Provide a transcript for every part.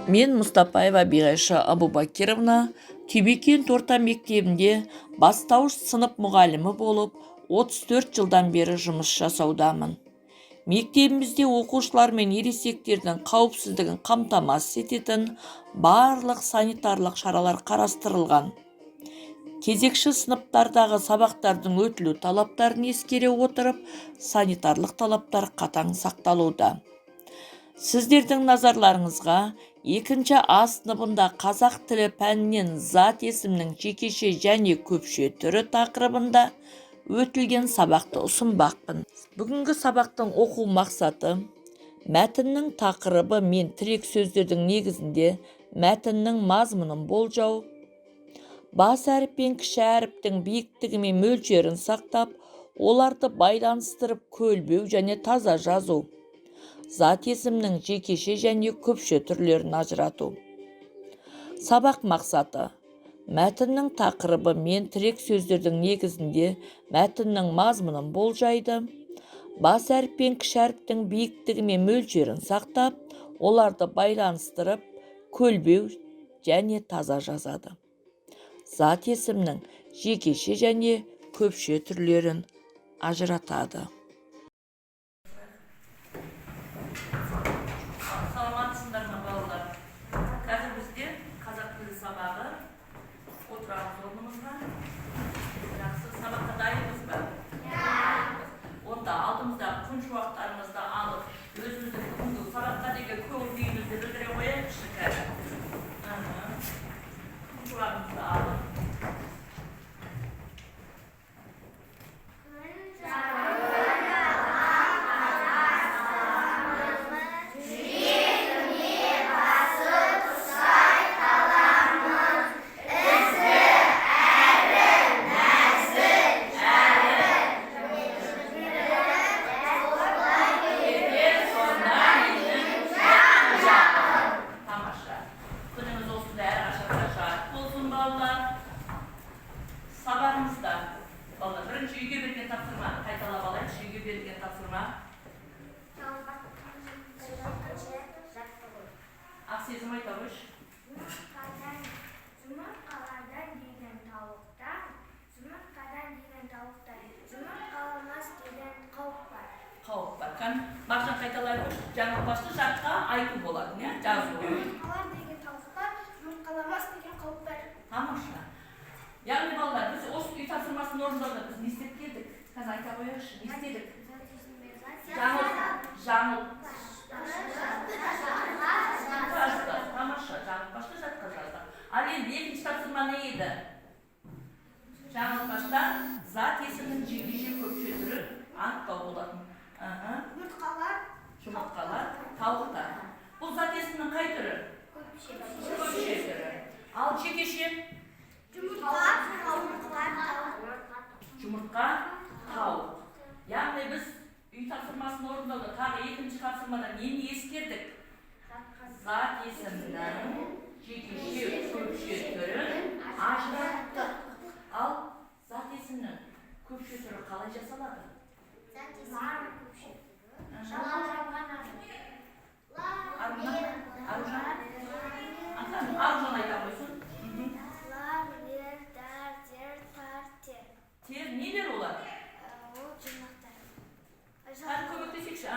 Мен Мұстапаева Биғайша Абубакировна Тюбекент орта мектебінде бастауыш сынып мұғалімі болып 34 жылдан бері жұмыс жасаудамын. Мектебімізде оқушылар мен ересектердің қауіпсіздігін қамтамасыз ететін барлық санитарлық шаралар қарастырылған. Кезекші сыныптардағы сабақтардың өтілу талаптарын ескере отырып, санитарлық талаптар қатаң сақталуда. Сіздердің назарларыңызға 2 А сыныбында қазақ тілі пәнінен зат есімнің жекеше және көпше түрі тақырыбында өтілген сабақты ұсынбақпын. Бүгінгі сабақтың оқу мақсаты мәтіннің тақырыбы мен тірек сөздердің негізінде мәтіннің мазмұнын болжау, бас әріп пен кіші әріптің биіктігі мен мөлшерін сақтап, оларды байланыстырып көлбеу және таза жазу, зат есімнің жекеше және көпше түрлерін ажырату. Сабақ мақсаты мәтіннің тақырыбы мен тірек сөздердің негізінде мәтіннің мазмұнын болжайды, бас әріп пен кіші әріптің биіктігі мен мөлшерін сақтап, оларды байланыстырып көлбеу және таза жазады. Зат есімнің жекеше және көпше түрлерін ажыратады. Саламатсыздар ма балалар? Қазір бізде қазақ тілі сабағы. Отырамыз орнымызға. Жақсы, сабаққа дайынбыз ба? Онда алдымыздағы күн шуақтарымызды алып, өзіміздің бүгінгі сабаққа деген көңіл-күйімізді білдіре қояйықшы қазір. Күн шуағымызды алып. Сабағымызда, балалар, бірінші үйге берген тапсырма, қайталап алайықшы, үйге берген тапсырма. Ақсезім айта қойшы. Жұмыртқалардан деген тауықтар, жұмыртқадан деген тауықтар, жұмыртқаламас деген қауіп бар. Қауіп бар. Мағжан қайталай қойшы, жаңылтпашты жатқа айту болады, не? Жазу. Жұмыртқалар деген тауықтар, жұмыртқаламас деген қауіп бар. Тамаша. Яғни балалар, біз осы үй тапсырмасын орындауда біз не істеп келдік? Қазір айта қояйықшы, не істедік? Тамаша, жаңылтпашты жатқа жаздық. Ал енді екінші тапсырма не еді? Жаңылтпашта зат есімнің жекеше көпше түрін анықтау болатын. Жұмыртқалар, тауықтар. Бұл зат есімнің қай түрі? Көпше түрі. Ал жекеше? Жұмыртқа, тауық. Яғни біз үй тапсырмасын орындауда тағы екінші тапсырмада нені ескердік? Зат есімнің жекеше көпше түрін ажыраттық. Ал зат есімнің көпше түрі қалай жасалады? Аружан айта қойсын. Тер нелер олар? Ол жинақтар. Көмектесекші.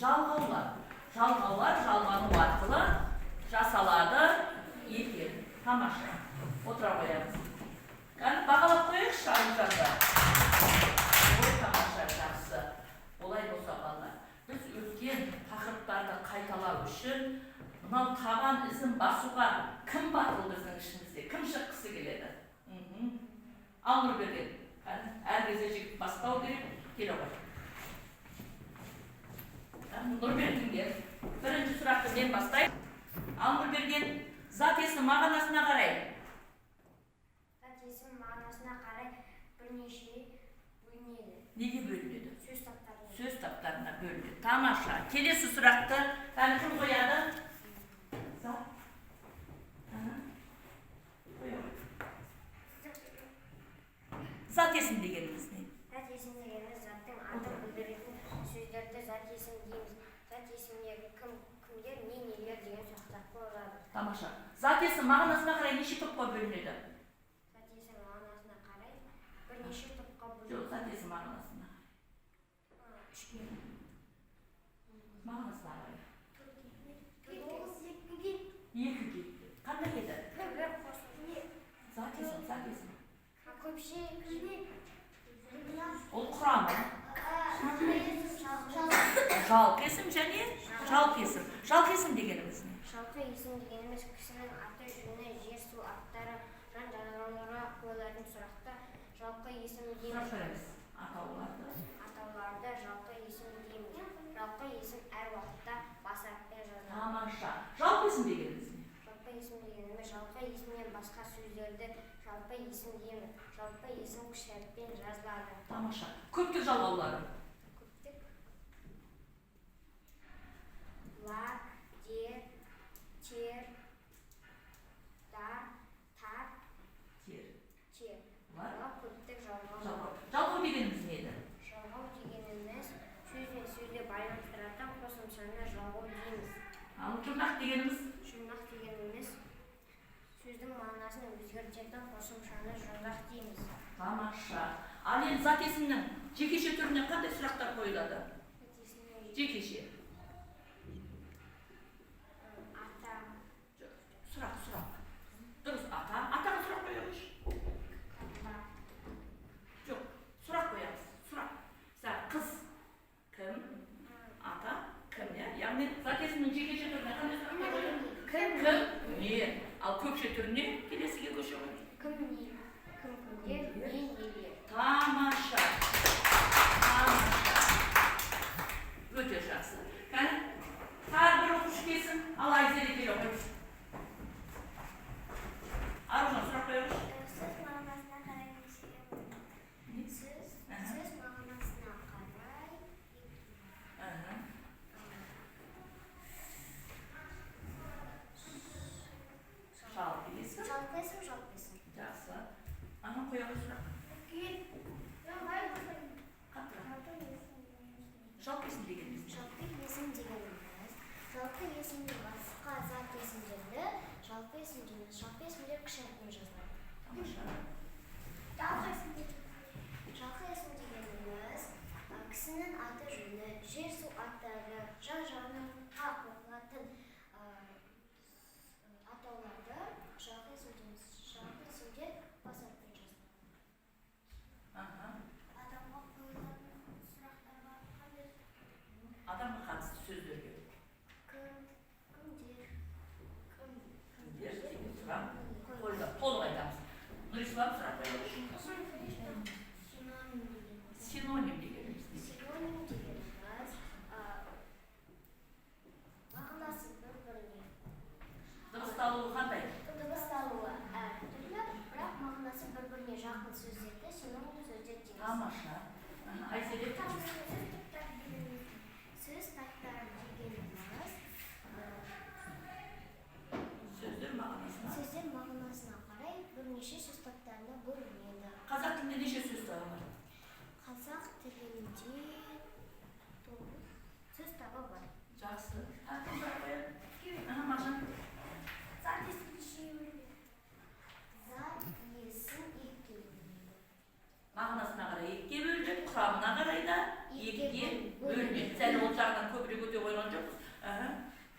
Жалғаулар. Жалғаулар жалғану арқылы жасалады екен. Тамаша. Отыра қоямыз. Бағалап қояйықшы Аружанды. Ой, тамаша, жақсы. Олай болса балалар. Біз өткен тақырыптарды қайталау үшін мынау табан ізін басуға кім батыл біздің ішімізде? Кім шыққысы келеді? Ал Нұрберген, әр кезде жігіт бастау керек, келе қой. Нұрберген, бірінші сұрақты мен бастайын. Ал Нұрберген, зат есім мағынасына қарай. Зат есім мағынасына қарай бірнеше бөлінеді. Неге бөлінеді? Сөз таптарына бөлінеді. Тамаша. Келесі сұрақты кім қояды? Зат. Зат есім дегеніміз не? Зат есім дегеніміз заттың атын білдіретін сөздерді зат есім дейміз. Зат есімдегі кімдер, нелер деген сұрақтар Тамаша. Зат есім мағынасына қарай неше топқа бөлінеді? Зат есім мағынасына қарай бірнеше топқа Жоқ, бөлінеді. зат есім мағынасына. Үшке. Мағынасына қарай. Екіге. Екіге. Қандай еді? Бір қосылды. Зат есім. Көпше. Ол құрамы. Жалпы есім. Жалпы есім және жалпы есім. Жалпы есім дегеніміз не? Жалпы есім дегеніміз кісінің аты, жөні, жер, су аттары, жан жануарларға қойылатын сұрақта жалпы есім Сұрақ дейміз. береміз. Атауларды жалпы есім дейміз. Жалпы есім әр уақытта бас әріппен жазылады. Тамаша. Жалпы есім дегеніміз не? Жалпы есім дегеніміз жалпы есімнен басқа сөздерді жалпы есім дейміз. Жалпы есім кіші әріппен жазылады. Тамаша. Көптік жалғаулары. Көптік ла, де, тер, да, тар, Тер. тер. Бар. Көптік жалғау. Жалғау. Жалғау дегеніміз не еді? Жалғау дегеніміз сөз бен сөзді байланыстыратын қосымшаны жалғау дейміз. Ал жұрнақ дегеніміз? Жұрнақ дегеніміз сөздің мағынасын өзгертетін қосымшаны жұрнақ дейміз. Тамаша. Ал енді зат есімнің жекеше түріне қандай сұрақтар қойылады? Жекеше. Ата, Сұрақ. Дұрыс, ата. Атаға сұрақ қоямыз. ата, Жоқ, сұрақ қоямыз. Сұрақ. Мысалы, қыз кім? Ата кім, иә? Яғни зат есімнің жекеше түріне қандай сұрақ қойылады? Кім? Не? Ал көпше түріне келесіге көшеміз. кім не? Кім кімдер? Не нелер? Тамаша. Өте жақсы. Кәне, тағы бір оқушы келсін. Ал Айзере келе оқиды. Аружан, сұрақ қоямыз. Сөз мағынасына қарай нешеге бөлінеді? Сөз мағынасына қарай Жалпы есім. жалпы есім, жалпы есім. Жақсы. Ана қоямыз сұрақ. Жалпы есім дегеніміз не? Жалпы есім дегеніміз жалпы есімнен басқа зат есімдерді жалпы есім дейміз. Жалпы есімдер кіші әріппен жазылады. Тамаша. Жалпы есім дегеніміз кісінің аты, жөні, жер, су аттары, жан жануарға қойылатын атауларды жалпы есім дейміз. Жалпы есімдер бас әріппен жазылады. Адамға қойылатын сұрақтарға қандай? Адамға қатысты сөздерге. Кімдер? Кімдер деген сұрақ қойылды. Толық айтамыз. Нұрислам, сұрақ қоямыз. Синоним дегеніміз. Синоним дегеніміз не? Синоним дегеніміз мағынасы бір-біріне Дыбысталуы қандай? дыбысталуы әртүрлі, бірақ мағынасы бір-біріне жақын сөздерді синоним сөздер дейміз. Тамаша. Айзере. Сөз тақтары дегеніміз Сөздер мағынасына. сөздер мағынасына қарай бірнеше сөз тақтарына бөлінеді. Қазақ тілінде неше сөз табы бар? Қазақ тілінде 9 сөз табы бар. Жақсы. Тағы сұрақ қояды. Мағжан. Зат есім екіге бөлінеді. Зат есім екіге бөлінеді. Мағынасына қарай екіге бөлінеді, құрамына қарай да екіге бөлінеді. Сәл ол жағынан көбірек өте қойған жоқпыз.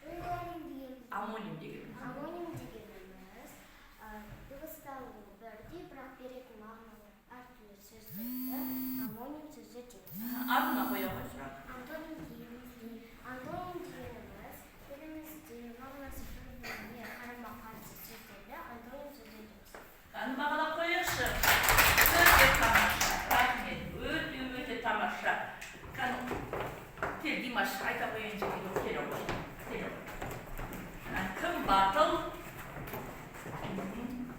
Ононим дегеніміз. Амоним дегеніміз. Амоним дегеніміз дыбысталуы бірдей, бірақ беретін мағыналары әртүрлі сөздерді амоним сөздер дейміз. Артына қоя ғой сұрақ. Антоним дегеніміз тілімізде мағынасы бір-біріне қарама-қарсы сөздерді антоним сөздер дейміз. Қаны бағалап қояшы. Өте тамаша. Рахмет. Өте тамаша. Қаны, кел Димаш, айта қойыншы келе ғой. Кім батыл?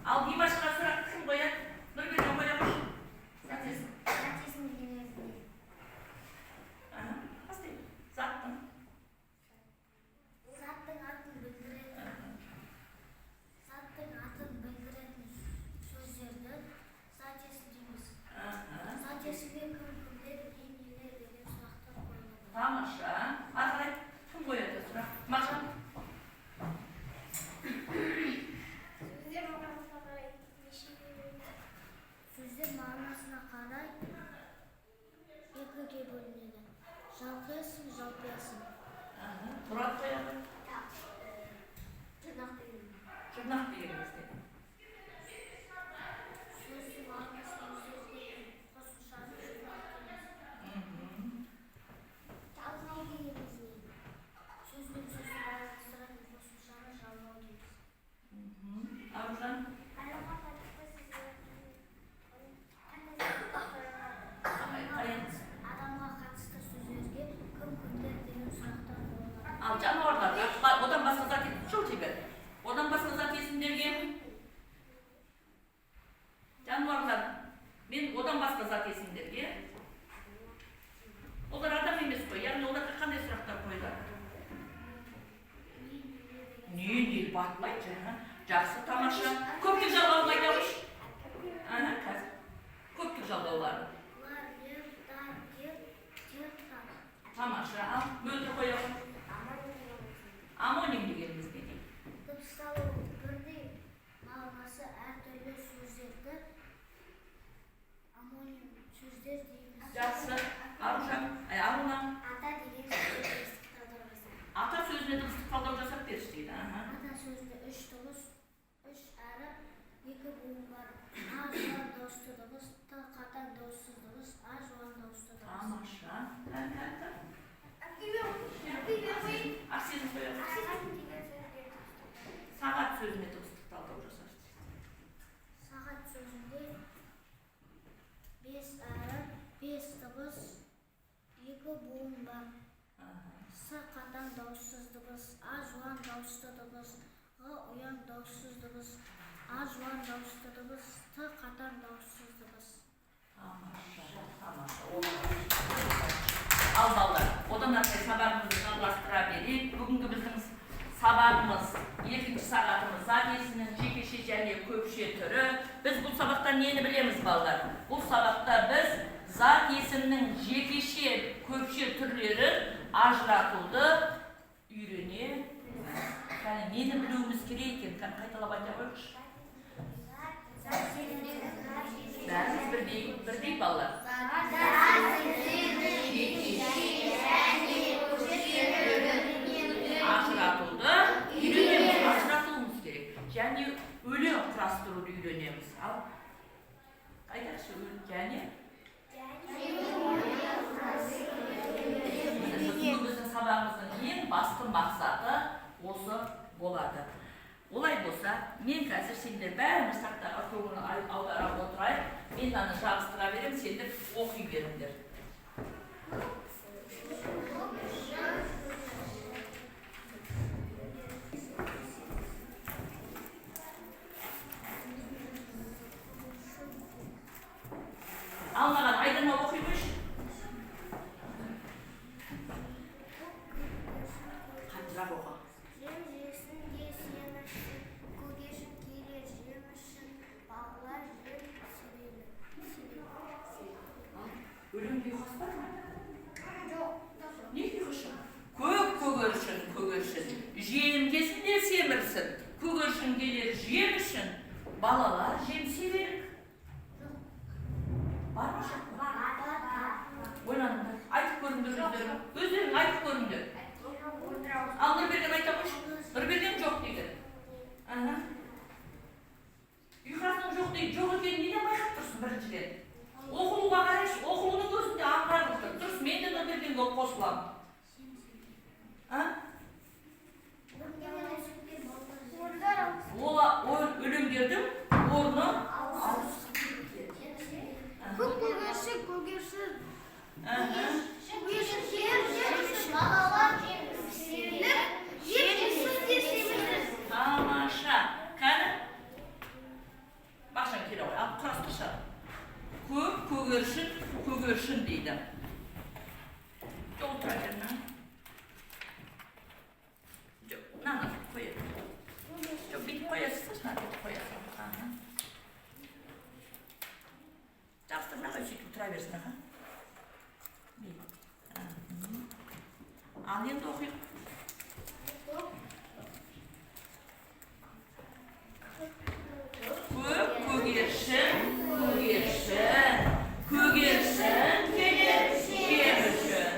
Ал Димашқа сұрақ кім қояды? Нұрберген қоя қойшы. Зат есім. Зат есім дегеніміз не? Бастайық. Заттың. Заттың атын білдіретін сөздерді зат есім дейміз. Зат есімге кім кімдер, не нелер деген сұрақтар қойылады. Тамаша. Ары қарай кім қояды сұрақ? Мағжан. айтпайды. Жақсы, тамаша. Көптік жалғауын айтамыш? Қазір. Көптік жалғаулары. Тамаша. Ал, мөлдір қояғын. Амоним дегеніміз не дейді? Дыбысталу бірдей мағынасы әртүрлі сөздерді амоним сөздер дейміз. Жақсы. Аруна. Ата деген сөзді дыбыстық талдау жасайды. Ата сөзіне дыбыстық талдау жасап беріш дейді. Ата сөзінде 3 дыбыс, 3 әріп, 2 буын бар. А жуан дауысты дыбыс, Т қатаң дауыссыз дыбыс, А жуан дауысты дыбыс. Тамаша. Аксенің қояғын. Сағат сөзіне дыбыстық талдау жасар. Сағат сөзінде 5 әріп, 5 дыбыс, 2 буын бар. С қатаң дауыссыз дыбыс, А жуан дауысты дыбыс, Ғ ұяң дауыссыз дыбыс, А жуан дауысты дыбыс, Т қатаң дауыссыз дыбыс. Ал балдар, одан артық сабағымызды жалғастыра берейік. Бүгінгі біздің сабағымыз, екінші сағатымыз зат иесінің жекеше және көпше түрі. Біз бұл сабақта нені білеміз балдар? Бұл сабақта біз зат иесінің жекеше көпше түрлерін ажыратуды үйрене. Нені білуіміз керек екен? Қайталап айта қойыңызшы. Бәріміз бірдей балдар. Ажыратуды үйренеміз, ажыратуымыз керек. Және өлең құрастыруды үйренеміз. Ал айтақшы, және біздің сабағымыздың ең басты мақсаты осы болады. Олай болса, мен қазір сендер бәріміз тақтаға көңіл аудара отырайық. Мен аны жабыстыра берем, сендер оқи беріңдер. Ал маған айдырма оқи қойшы. Қаттырақ оқы. Жем жесін де семіршін, көгешін келер жемішін, балалар жем сүйрелі. Өлеңде ұйқас бар ма? Жоқ. Не ұйқашы? Көк көгершін, жемгесін де семірсін, көгершін келер жемішін, балалар жем сүйрелі. Бар ма жоқ па? Ойланыңдар. Айтып көріңдер өздерің. Өздерің айтып көріңдер. Ал Нұрберген айта қойшы. Нұрберген жоқ дейді. Ұйқасының жоқ дейді. Жоқ екенін неден байқап тұрсың біріншіден? Оқылуға қарайшы. Оқылудың өзінде аңғарып тұр. Дұрыс, мен де Нұрбергенге қосыламын. Ол өлеңдердің орны ауыз. Көк көгершін, көгершін. Тамаша. Кәні? Бақшан келе ғой, ал құрастырша. Көк көгершін дейді. Жол тұра берін. Жоқ, наны қойып. Жоқ, бүйтіп қоясыз, наны қоясыз. Жабыстырмай қой, сөйтіп тұра берсін. Ал енді оқиық. Көк көгершін келер жемішін.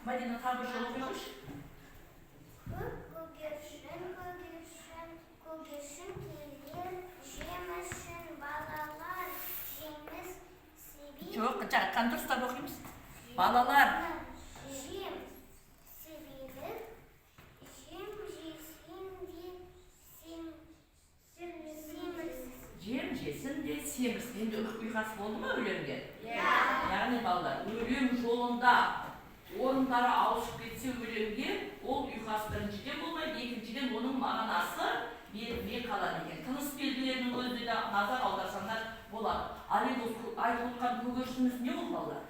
Мадина, тағы бір жол оқи қойшы. Көгершін келер жемішін, балалар жеміс себейді. Жоқ, жаққан дұрыстап оқимыз. Балалар Жем себейді, жем жесін де семірсін. Енді ұйқасы болды ма өлеңге? Яғни балалар, өлең жолында орындары ауысып кетсе өлеңге, ол ұйқас біріншіден болмайды, екіншіден оның мағынасы берілмей қалады екен. Тыныс белгілерінің өзінде де назар аударсаңдар болады. Ал енді айтып отқан көгершініміз не ол балалар?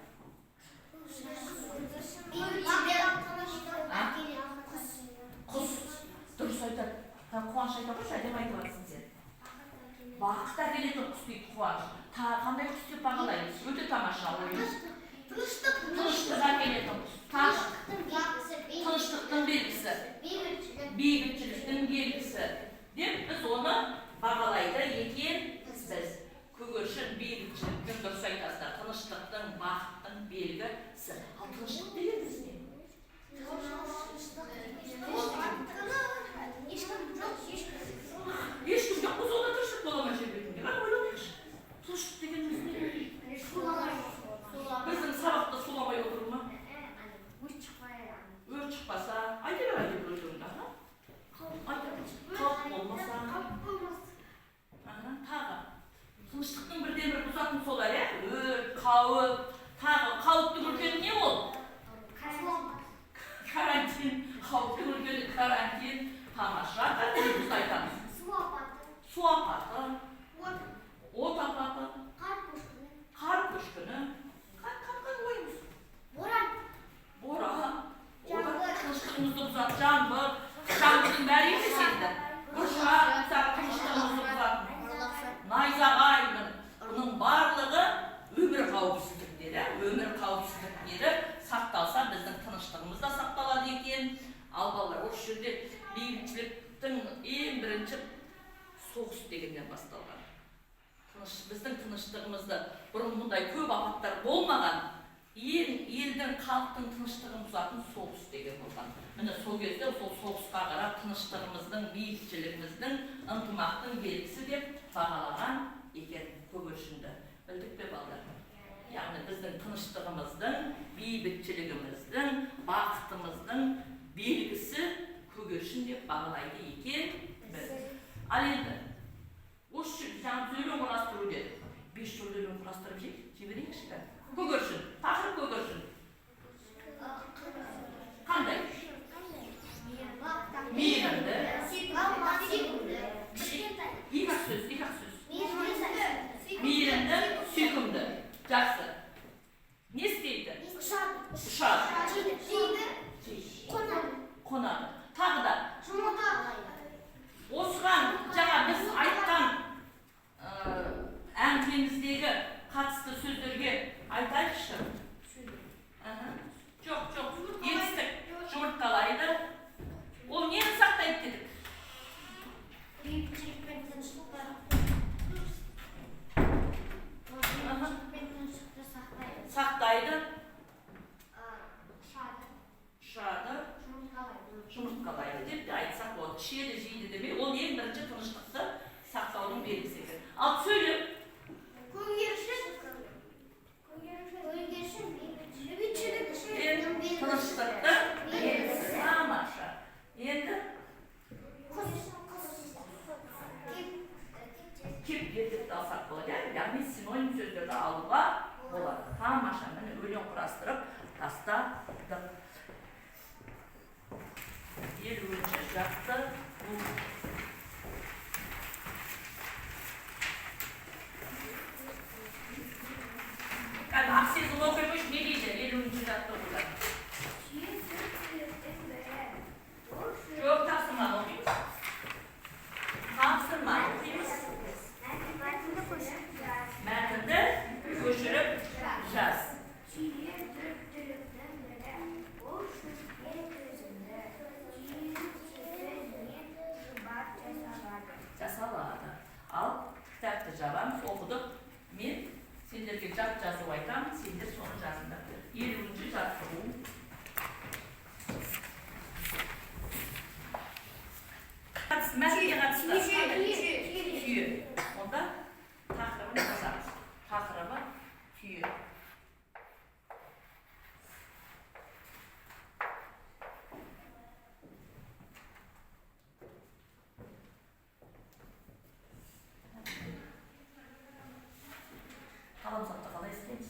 бақытта келетін құс дейді, қуаныш. Қандай құс деп бағалаймыз? Өте тамаша ойымыз. Тыныштық әкелетін құс. Тыныштықтың белгісі. Бейбітшіліктің белгісі. Деп біз оны бағалайды екенбіз. Көгершін бейбітшіліктің, дұрыс айтасыздар, тыныштықтың, бақыттың белгісі. Ал тыныштық дегеніміз не? Ешкім жоқ, біз онда тыныштық бола ма жер бетінде? Қара ойланайықшы. Тыныштық дегеніміз не? Біздің сабақта суламай отыру ма? Өрт шықпаса, айта бер өлеңді, қауіп болмаса. Тағы. Тыныштықтың бірден-бір бұзатын солар, өрт, қауіп. Тағы қауіптің үлкені не ол? Карантин. Қауіптің үлкені карантин. Тамаша. Қандай біз айтамыз? Су апаты. От апаты. Қар көшкіні. Қандай ойымыз? Боран. Тыныштығымызды бұзады. Жаңбыр. Жаңбырдың бәрі емес енді. Бұршақ, тыныштығымызды бұзады. Найзағай. Бұның барлығы өмір қауіпсіздіктері сақталса, біздің тыныштығымыз да сақталады екен. Ал балалар, осы жерде бейбітшіліктің ең бірінші соғыс дегеннен басталған. Біздің тыныштығымызды бұрын мұндай көп апаттар болмаған, елдің, халықтың тыныштығын бұзатын соғыс деген болған. Міне сол кезде сол соғысқа қарап тыныштығымыздың, бейбітшілігіміздің, ынтымақтың белгісі деп бағалаған екен көгершінді. Білдік пе балалар? Яғни біздің тыныштығымыздың, бейбітшілігіміздің, бақытымыздың белгісі көгершін деп бағалайды екен біз. Ал енді, осы жаңа өлең құрастыру деді. 5 жол өлең құрастырып жіберейікші бе? Көгершін, тақырып көгершін. Қандай? Мейірімді. Екі-ақ сөз. Мейірімді, сүйкімді. Жақсы. Не істейді? Ұшады. Қонады. Тағы да. Осыған жаңа біз айтқан әңгімеміздегі қатысты сөздерге айтайықшы. Жоқ, етістік жұмыртқалайды. Ол нені сақтайды дедік? Бейбітшілік пен тыныштықты сақтайды. ұшады, жұмыртқалайды деп те айтсақ болады. Ішеді, жейді демей, ол ең бірінші тыныштықты сақтаудың белгісі екен. Ал сөйлеп. Тыныштықты тамаша. Енді кеп деп алсақ болады. Яғни синоним сөздерді алуға болады. Тамаша. Міне өлең құрастырып тастадық. 50-ші жақты бұл. Ақсезім оқырмыш не дейді? 50-ші жақты бұлар. Жоқ, тапсырманы оқимыз. Мәтінді көшіріп жаз. Жасалады. Ал кітапты жабамыз, оқыдық. Мен сендерге жазу айтамын, сендер соны жазыңдар. 50-ші жаттығу. Мәтінге қатысты. Түйе. Онда тақырыбын жазамыз. Тақырыбы түйе. Қаламсапты қалай істейміз?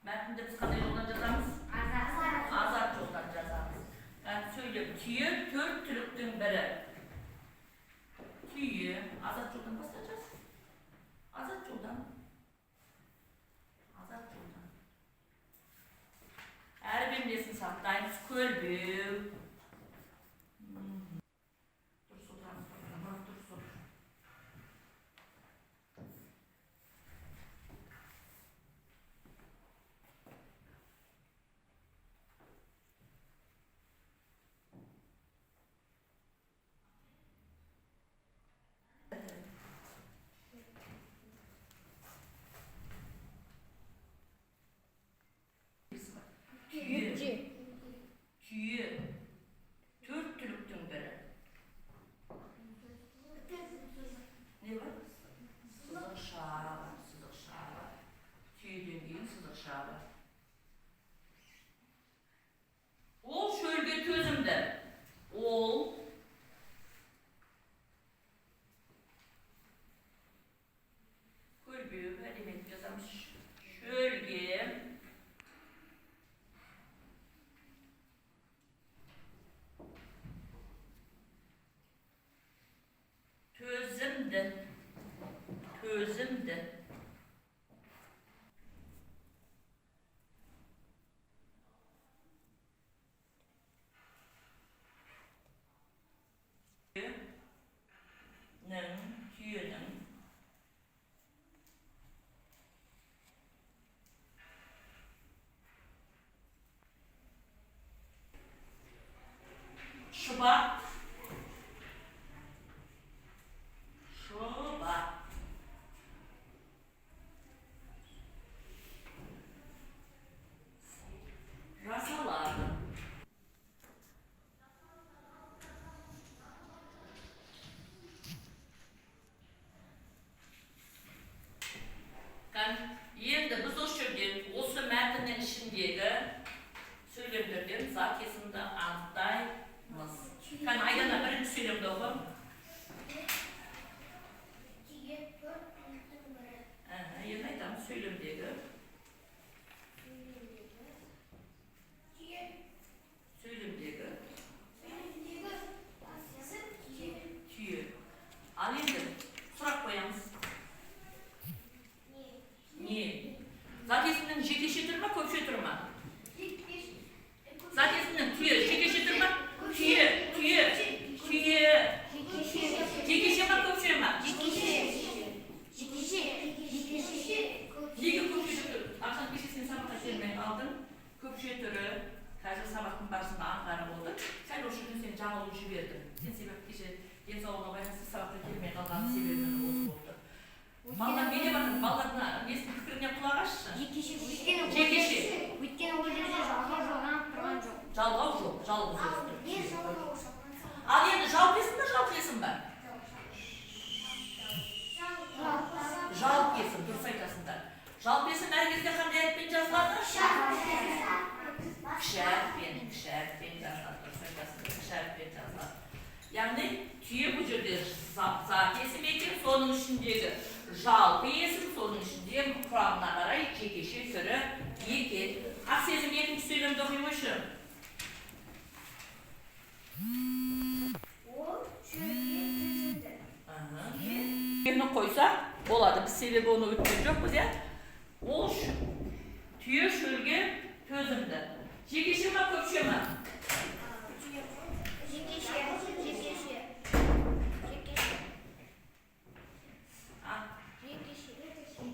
Metninde biz qanday yoldan yazamız? Azat yoldan yazamız. Ben söyleyeyim. Tüyü dört türlüktün biri. Tüyü azat yoldan basacağız. Azat yoldan. Azat yoldan. Her birimdesin sattayımız kölbü. Dur sultan, dur sultan. Tüyü. Tüyü. Dört türlüktün biri. Ne var? Sızık şağı var. Sızık şağı var. Tüyüdün giyin sızık şağı var. Ol şölge tözümde. Ol. Kölbü. Ne demek yazarmış? Şölge. Tözümde. Tözümde. Tüyünün. Şubat. Şubat. Rasalar. Ben yerde biz o şöyle olsa metninden işindeydi. Söylemdirdim. Zakesinde anlattayımız. Ben aydana birinci söylemde oğlum. Yerine aydan söylemdeydi. Söylemdeydi. Tüyü. Al енді сұрақ қоямыз. Не? Закесінің жекеше тұр ма, көпше тұр ма? Закесінің түйі жекеше тұр ма? Түйі. Жекеше ма, көпше ма? Неге көпше тұр? Ақшан кешесінен сабаққа келмей қалдың. Көпше түрі. Қазір сабақтың барысында аңғары болды. Сәл осы күн сен жаңылып жібердің. Сен себеп кеше денсаулығына байланысты сабаққа келмей қалған себебін осы болды. Балалар не деп жатыр? Балалардың несінің пікіріне құлақ ашшы. Жекеше. Өйткені ол жерде жалғау жалғанып тұрған жоқ. Жалғау жоқ, жалғыз өсті. Ал енді жалпеsin ба, жалпеsin ба? Жалпеsin, дұрыс айтасыңдар. Жалпеsin әр кезде қандай әріппен жазылады? Кіші әріппен жазылады, дұрыс айтасыңдар. Кіші әріппен жазылады. Яғни түйе бұл жерде зат есім екен, соның ішіндегі жалпы есім, соның ішінде құрамына қарай жекеше түрі екен. Ақ сезім екінші сөйлемді оқи қойшы. Ол шөлге тізілді. Түйені қойсақ болады, біз себебі оны өткен жоқпыз, иә? Ол түйе шөлге төзімді. Жекеше ма, көпше ма?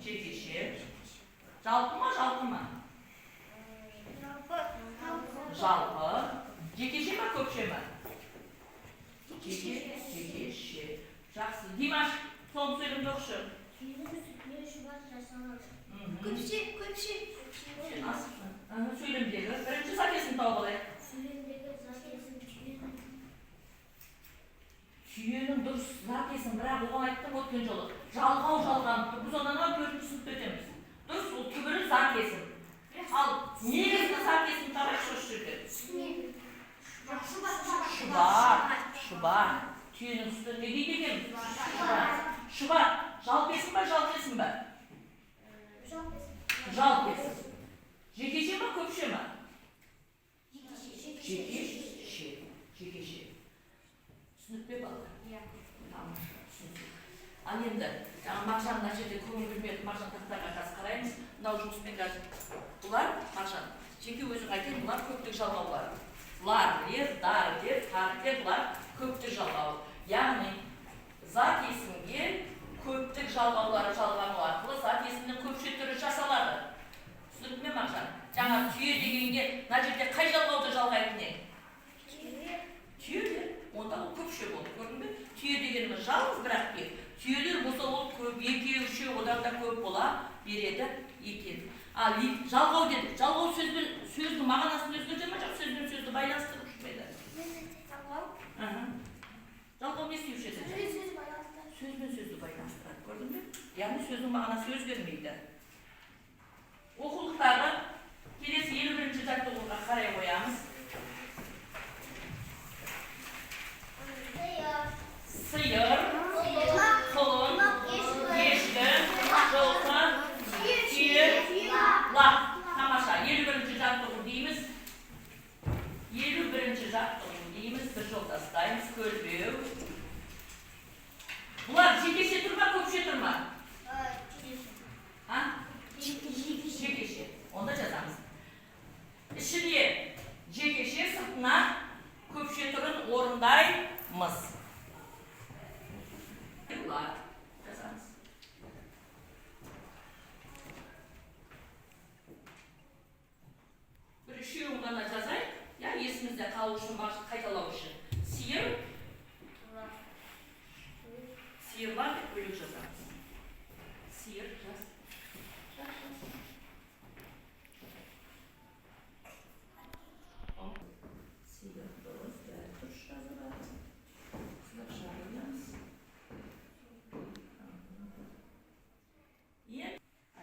Жекеше. Жалпы ма, жалпы ма? Жалпы. Жекеше ма, көпше ма? Жекеше. Жақсы. Димаш, соны сөйлемді оқшы. Көпше. Сөйлемдегі бірінші закесін тауып алайық. Түйенің дұрыс закесін, бірақ оған айттым өткен жолы. Жалғау жалғанып тұр. Біз одан төртінші сыныпта өтеміз. Дұрыс, ол түбірі закесін. Ал негізгі закесін табайықшы осы жерде. Шұбат. Түйенің үсті не дейді екен? Шұбат. Жалпеsin ба, жалпеsin ба? Жалпеsin. Жекеше ма, көпше ма? Жекеше. Жекеше. Түсініп пе балалар? Тамаша, түсіндік. Ал енді, жаңа Мағжан мына жерде көңіл бөлмеді, Мағжан тақтарға қазір қараймыз. Мынау жұмыспен қазір. Бұлар, Мағжан, жеке өзің айтайын, бұлар көптік жалғаулар. Лар дер, дар дер, тар дер, бұлар көптік жалғау. Яғни, зат есімге көптік жалғаулары жалғану арқылы зат есімнің көпше түрі жасалады. Түсініп ме, Мағжан? Жаңа түйе дегенге, мына жерде қай жалғауды жалғайтын не? Түйе де, онда ол көпше болды, көрдің бе? Түйе дегеніміз жалғыз бірақ не? Түйелер болса ол көп, екеу, үшеу, одан да көп бола береді екен. Ал жалғау дедік. Жалғау сөздің мағынасын өзгерте ме, жоқ сөзбен сөзді байланыстырып жүрмейді? Жалғау не істеуші еді? Сөзбен сөзді байланыстырады, көрдің бе? Яғни сөздің мағынасы өзгермейді. Оқулықтағы келесі 51-ші жаттығуға қарай қоямыз. Сиыр, құлын, ешкі, жылқы, түйе, лақ. Тамаша, 51-ші жаттығу дейміз. 51-ші жаттығу дейміз. Бір жолдастаймыз, көлбеу. Бұлар жекеше тұр ма, көпше тұр ма? Жекеше. Онда жазамыз. Ішіне жекеше, сыртына көпше тұрын орындаймыз. Бұлар жазамыз. Бір үшеуін ғана жазайық. Есімізде қалу үшін, қайталау үшін. Сиыр. Сиыр бар деп бөлек жазамыз. Сиыр жаз. Сиыр дұрыс, дұрыс жазылады. Сылап жағылямыз.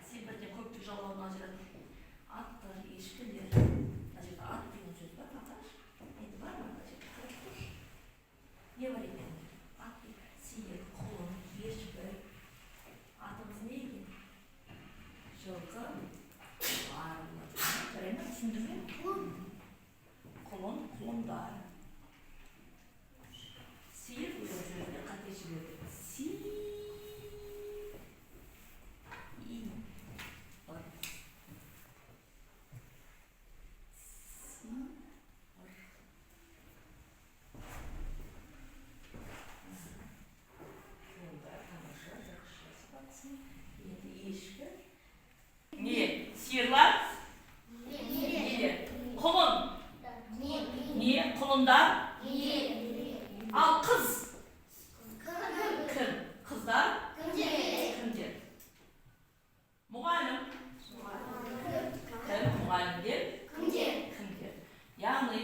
Сен бірден көптік жалғауын ажырады. Аттар, ешкілер. Мына жерде ат деген сөз бар, аташ. Енді бар ма? Мына жерде не бар екен? Ат деген. Сиыр, құлын, ешкі. Атымыз не екен? Жылқы, арлы. Жарай ма? Түсінді ме? Құлын, құлындар. Сиыр деген сөзді қате жіберді. Сиырлар? Құлын? Не? Құлындар? Ал қыз? Кім? Қыздар? Кімдер? Мұғалім? Кім? Мұғалімдер? Кімдер? Яғни,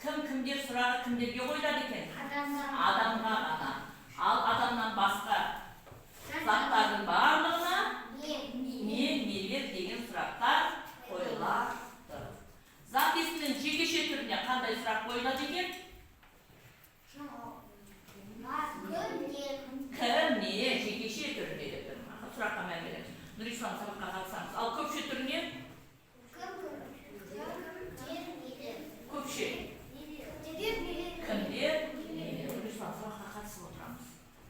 кімдер сұрағы кімдерге қойылады екен? Адамға ғана. Ал адамнан басқа заттардың барлығына нелер деген сұрақтар қойылады. Зат есімнің жекеше түріне қандай сұрақ қойылады екен? Кім не жекеше түріне деп тұрмын. Сұраққа мән береміз. Нұрислам, сабаққа қатысамыз. Ал көпше түріне? Көпше. Кімдер? Нұрислам, сабаққа қатысып отырамыз.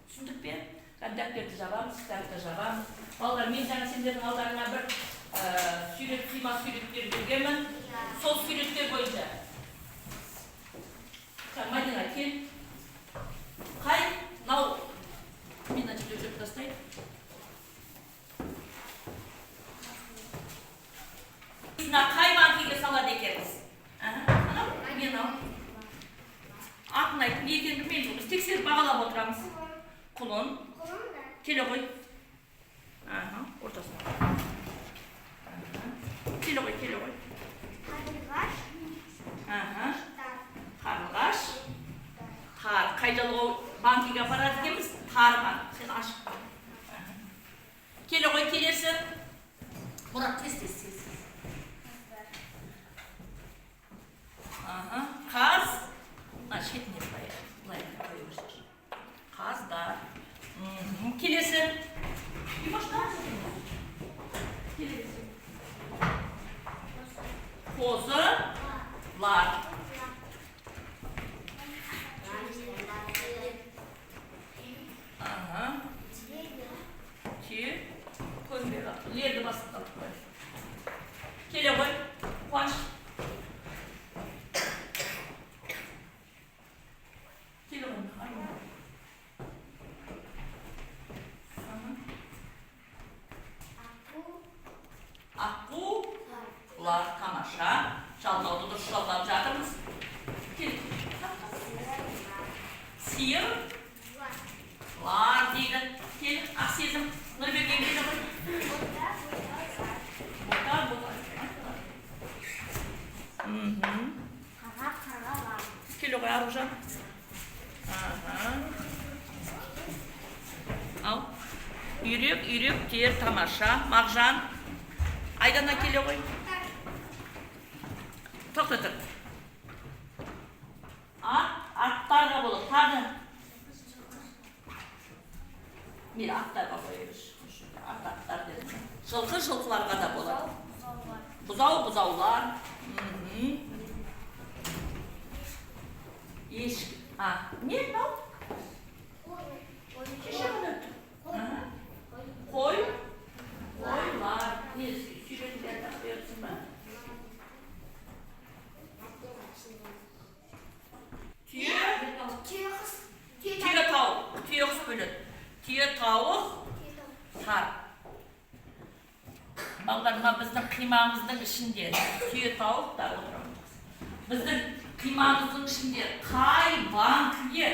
Түсіндік пе? Дәптерді жабамыз, кітапты жабамыз. Балалар, мен жаңа сендердің алдарыңа бір сүйрет-сыйма сүйреттер бергенмін. Сол сүйреттер бойынша. Мадина, кел. Қай? Мынау. Мен әчілі өшіп тастайын. Қай банкеге салады екенбіз? Мен ал. Атын айтып, не екенін білмеймін. Біз тексеріп бағалап отырамыз. Құлын. Келе ғой. Ортасына. Келе ғой. Қарлығаш. Тар. Қай жалғау банкеге апарады екенбіз? Тар банк. Сен ашып. Келе ғой, келесің. Мұрат, тез. Қаз. Шетіне бұлай қойып. Қаздар. Келесің. Келесің. Қозылар. Көрінбей қалды. Лерді басып қалды. Келе ғой, Қуаныш. Келе ғой, аққулар, тамаша. Жалғауды дұрыс жалғап жатырмыз. Кел. Сиырлар дейді. Кел, Ақсезім. Нұрберген келе ғой. Келе ғой, Аружан. Ал. Үйрек, тер, тамаша. Мағжан. Айдана келе ғой. Тоқта тұр. Аттарға болып, тағы. Мейлі, аттарға қойыңыз. Аттар дедім. Жылқыларға да болады. Бұзаулар. Ешкі. Не мынау? Қойлар. Не сүйретілер тақпайырсың ба? Түйеқұс бөледі. Түйе тауық, тар. Балдарыма біздің қимамыздың ішінде түйе тауық да отырамыз. Біздің қимамыздың ішінде қай банкіге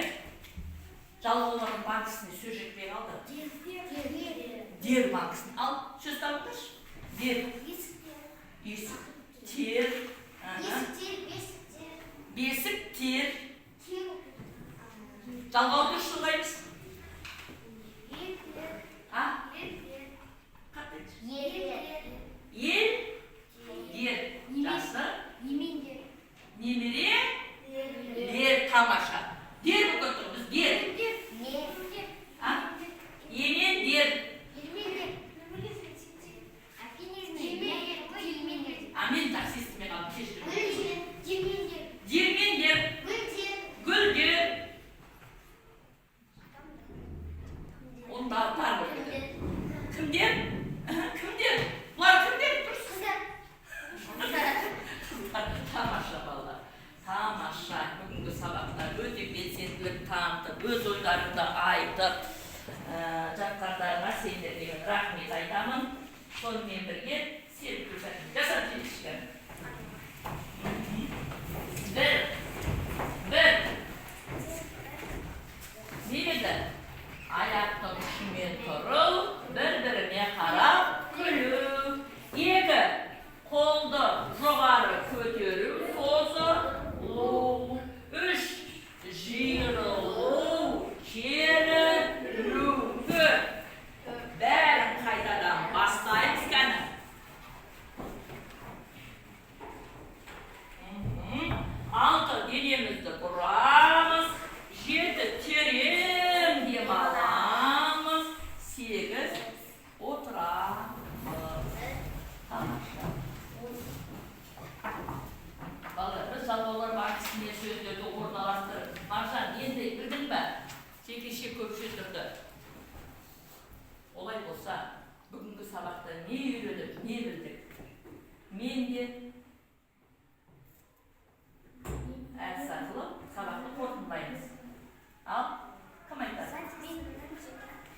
жалғаулардың банкісіне сөз жетпей қалды? Дер банкісін. Ал, сөз табылдыршы. Дер. Есік. Тер. Бесік, тер. Жалғауды шылғаймыз. Ел. Дер. Жасы. Немере. Дер. Тамаша. Дер бүкіл тұрмыз. Дер. Емен дер. Мен таксистімен алып кешірім. Дермен дер. Гүл дер. Онда тар бөледі. Кімдер? Кімдер? Бұлар кімдер? Тұрсыздар. Тамаша балалар. Тамаша. Бүгінгі сабақта өте белсенділік танытып, өз ойларыңды айтып, жатқандарына сендерге рахмет айтамын. Сонымен бірге серпілу жасап келішкен. Бір. Немеді? Аяқтың ұшымен тұру, бір-біріне қарап күлу. 2. Қолды жоғары көтеру, созылу. 3. Жиырылу, керілу. 4. Бәрін қайтадан бастаймыз кәні. 6. Денемізді бұрамыз. 7. Терең демаламыз. 8. Отырамыз. Тамаша. Балалар, біз жалғаулар банкісіне сөздерді орналастырып. Мағжан, енді білдің бе? Жекеше көп сөздерді. Олай болса, бүгінгі сабақта не үйреніп, не білдік? Мен де әдіс арқылы сабақты қорытындылаймыз. Ал, кім айтады?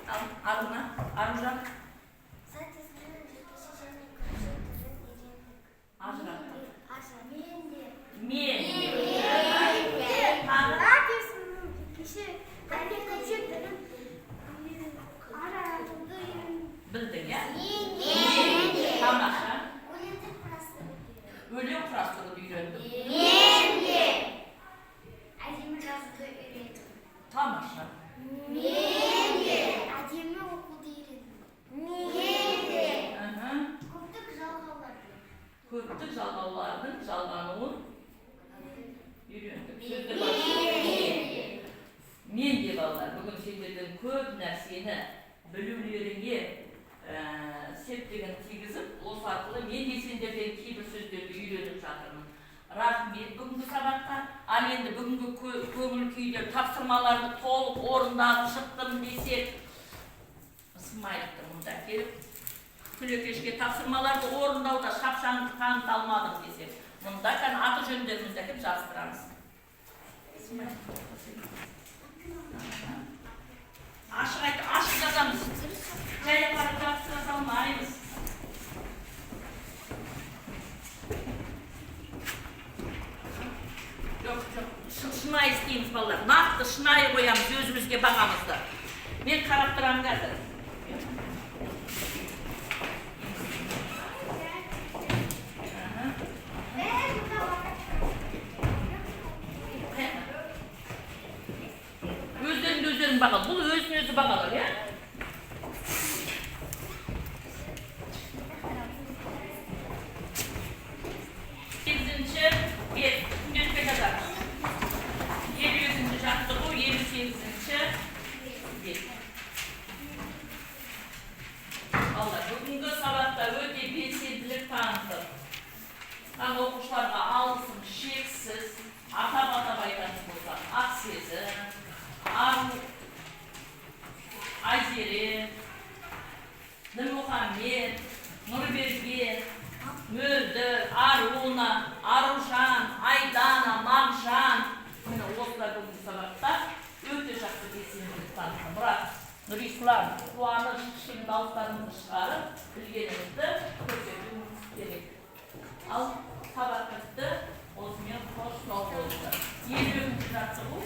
Ал, Арuna, Аружан. Ажырақты. Мен де. Білдің, я? Тамаша. Өлең құрастыруды үйрендім. Әдемі жазуды үйрендім. Тамаша. Әдемі оқуды үйрендім. Көптік жалғаулардың жалғануын үйрендік. Мен де балалар, бүгін сендердің көп нәрсені білулеріңе септігін тигізіп, осы арқылы мен де сендерден кейбір сөздерді үйреніп жатырмын. Рахмет бүгінгі сабаққа. Ал енді бүгінгі көңіл күйлер тапсырмаларды толық орындап шықтым десек, Ысмайыловты мұнда келіп, Күлекешке тапсырмаларды орындауда шапшаңдық таныталмадым десек, мұнда аты жөндерімізді әкеп жаздырамыз. Ашық жазамыз. Жай апарып жабыстыра салмаймыз. Шынайы істейміз балалар. Нақты шынайы қоямыз өзімізге бағамызды. Мен қарап тұрамын қазір. Өздерін бағал. Бұл өзін-өзі бағалар, я? Бүгінгі сабақта өте белсенділік танытып, оқушыларға алғысым шексіз, атап айтатын болсақ, Ақсезім, Ару, Айзере, Нұрмұхаммед, Нұрберген, Мөлдір, Аруна, Аружан, Айдана, Мағжан, міне осылар бүгінгі сабақта өте жақсы белсенділік танытты. Мұрат, Нұрислам, қуаныш, кішкене дауыстарымызды шығарып, білгенімізді көрсетуіміз керек. Ал сабақ бітті, осымен қош болды. 52-ші жаттығу